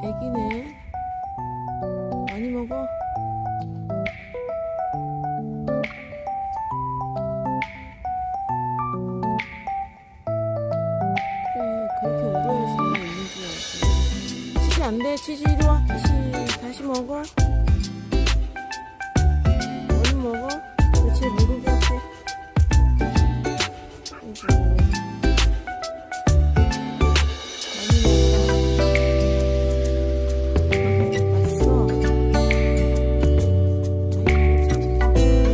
애기네. 많이 먹어. 그래, 그렇게 울어야지 내가 있는 줄 알지. 치즈 안 돼. 치즈 이리 와. 다시 먹어.